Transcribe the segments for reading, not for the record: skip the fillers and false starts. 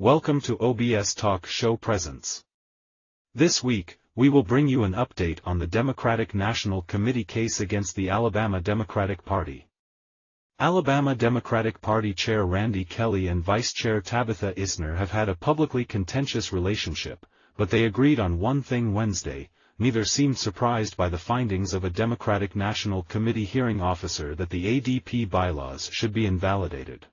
Welcome to OBS Talk Show Presents. This week, we will bring you an update on the Democratic National Committee case against the Alabama Democratic Party. Alabama Democratic Party Chair Randy Kelly and Vice Chair Tabitha Isner have had a publicly contentious relationship, but they agreed on one thing Wednesday. Neither seemed surprised by the findings of a Democratic National Committee hearing officer that the ADP bylaws should be invalidated.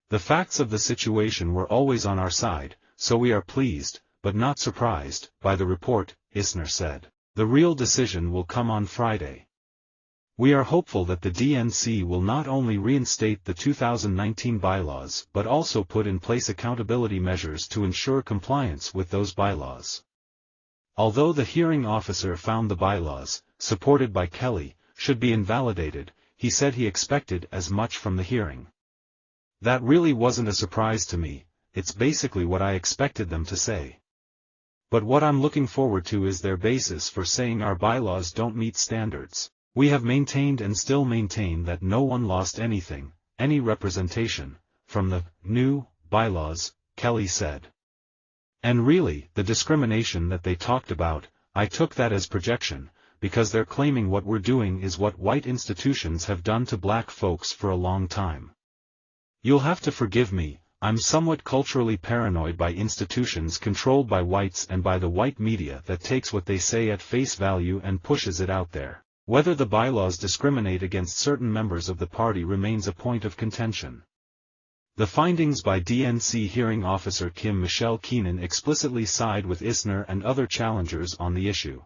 The facts of the situation were always on our side, so we are pleased, but not surprised, by the report, Isner said. The real decision will come on Friday. We are hopeful that the DNC will not only reinstate the 2019 bylaws but also put in place accountability measures to ensure compliance with those bylaws. Although the hearing officer found the bylaws, supported by Kelly, should be invalidated, he said he expected as much from the hearing. That really wasn't a surprise to me, it's basically what I expected them to say. But what I'm looking forward to is their basis for saying our bylaws don't meet standards. We have maintained and still maintain that no one lost anything, any representation, from the new bylaws, Kelly said. And really, the discrimination that they talked about, I took that as projection, because they're claiming what we're doing is what white institutions have done to black folks for a long time. You'll have to forgive me, I'm somewhat culturally paranoid by institutions controlled by whites and by the white media that takes what they say at face value and pushes it out there. Whether the bylaws discriminate against certain members of the party remains a point of contention. The findings by DNC hearing officer Kim Michelle Keenan explicitly side with Isner and other challengers on the issue.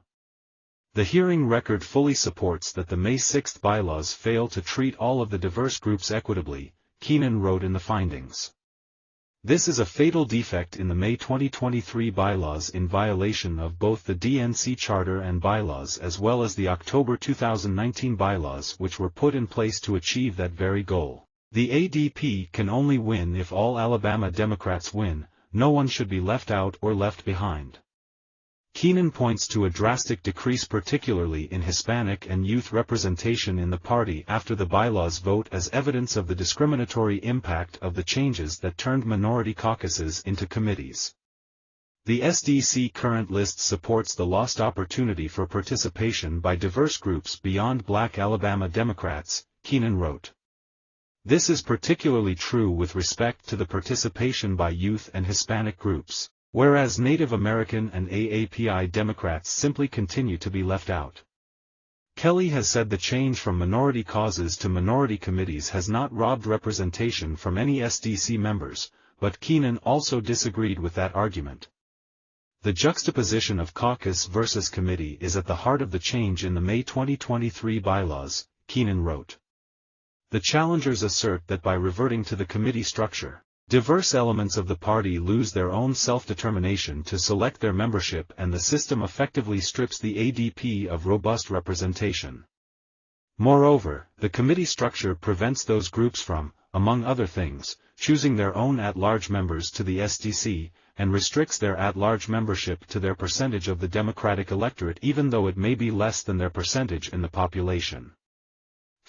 The hearing record fully supports that the May 6 bylaws fail to treat all of the diverse groups equitably, Keenan wrote in the findings. This is a fatal defect in the May 2023 bylaws in violation of both the DNC charter and bylaws as well as the October 2019 bylaws which were put in place to achieve that very goal. The ADP can only win if all Alabama Democrats win, no one should be left out or left behind. Keenan points to a drastic decrease particularly in Hispanic and youth representation in the party after the bylaws vote as evidence of the discriminatory impact of the changes that turned minority caucuses into committees. The SDC current list supports the lost opportunity for participation by diverse groups beyond black Alabama Democrats, Keenan wrote. This is particularly true with respect to the participation by youth and Hispanic groups, whereas Native American and AAPI Democrats simply continue to be left out. Kelly has said the change from minority causes to minority committees has not robbed representation from any SDC members, but Keenan also disagreed with that argument. The juxtaposition of caucus versus committee is at the heart of the change in the May 2023 bylaws, Keenan wrote. The challengers assert that by reverting to the committee structure, diverse elements of the party lose their own self-determination to select their membership and the system effectively strips the ADP of robust representation. Moreover, the committee structure prevents those groups from, among other things, choosing their own at-large members to the SDC, and restricts their at-large membership to their percentage of the Democratic electorate even though it may be less than their percentage in the population.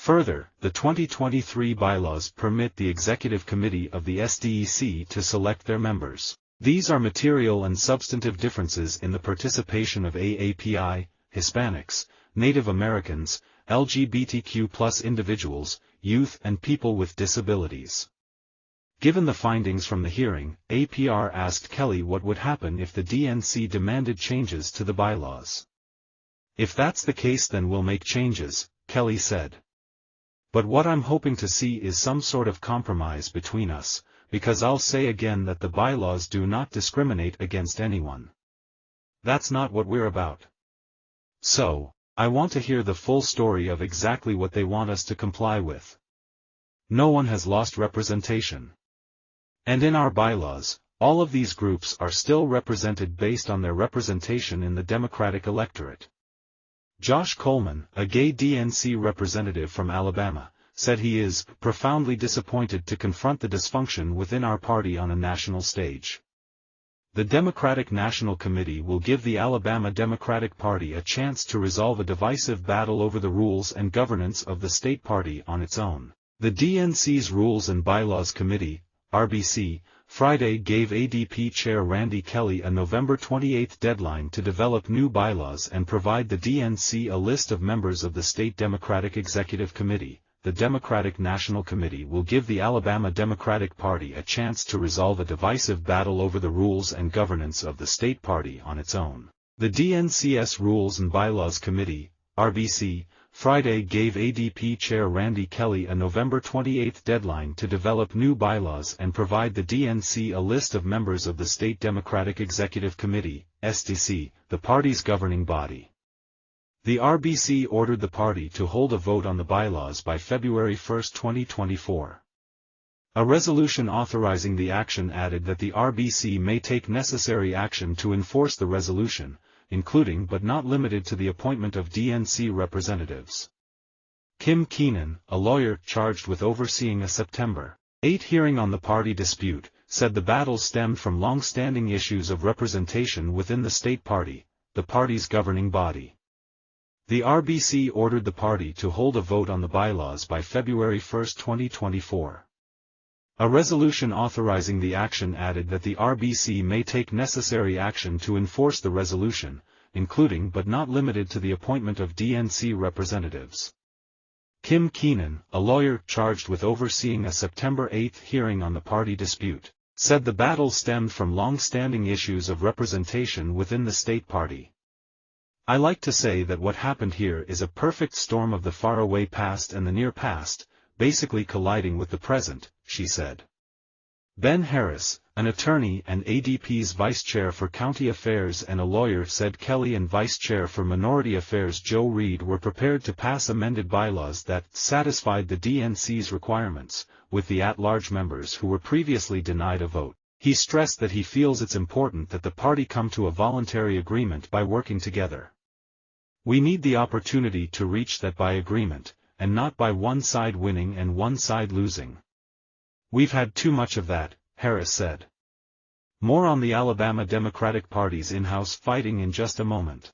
Further, the 2023 bylaws permit the executive committee of the SDEC to select their members. These are material and substantive differences in the participation of AAPI, Hispanics, Native Americans, LGBTQ+ individuals, youth and people with disabilities. Given the findings from the hearing, APR asked Kelly what would happen if the DNC demanded changes to the bylaws. If that's the case then we'll make changes, Kelly said. But what I'm hoping to see is some sort of compromise between us, because I'll say again that the bylaws do not discriminate against anyone. That's not what we're about. So, I want to hear the full story of exactly what they want us to comply with. No one has lost representation. And in our bylaws, all of these groups are still represented based on their representation in the Democratic electorate. Josh Coleman, a gay DNC representative from Alabama, said he is profoundly disappointed to confront the dysfunction within our party on a national stage. The Democratic National Committee will give the Alabama Democratic Party a chance to resolve a divisive battle over the rules and governance of the state party on its own. The DNC's Rules and Bylaws Committee, RBC, Friday gave ADP Chair Randy Kelly a November 28 deadline to develop new bylaws and provide the DNC a list of members of the state Democratic Executive Committee. The Democratic National Committee will give the Alabama Democratic Party a chance to resolve a divisive battle over the rules and governance of the state party on its own. The DNC's Rules and Bylaws Committee, RBC, Friday gave ADP Chair Randy Kelly a November 28 deadline to develop new bylaws and provide the DNC a list of members of the State Democratic Executive Committee, SDC, the party's governing body. The RBC ordered the party to hold a vote on the bylaws by February 1, 2024. A resolution authorizing the action added that the RBC may take necessary action to enforce the resolution, including but not limited to the appointment of DNC representatives. Kim Keenan, a lawyer charged with overseeing a September 8 hearing on the party dispute, said the battle stemmed from long-standing issues of representation within the state party, the party's governing body. The RBC ordered the party to hold a vote on the bylaws by February 1, 2024. A resolution authorizing the action added that the RBC may take necessary action to enforce the resolution, including but not limited to the appointment of DNC representatives. Kim Keenan, a lawyer charged with overseeing a September 8 hearing on the party dispute, said the battle stemmed from long-standing issues of representation within the state party. "I like to say that what happened here is a perfect storm of the faraway past and the near past, basically colliding with the present," she said. Ben Harris, an attorney and ADP's vice chair for county affairs and a lawyer, said Kelly and vice chair for minority affairs Joe Reed were prepared to pass amended bylaws that satisfied the DNC's requirements, with the at-large members who were previously denied a vote. He stressed that he feels it's important that the party come to a voluntary agreement by working together. "We need the opportunity to reach that by agreement, and not by one side winning and one side losing. We've had too much of that," Harris said. More on the Alabama Democratic Party's in-house fighting in just a moment.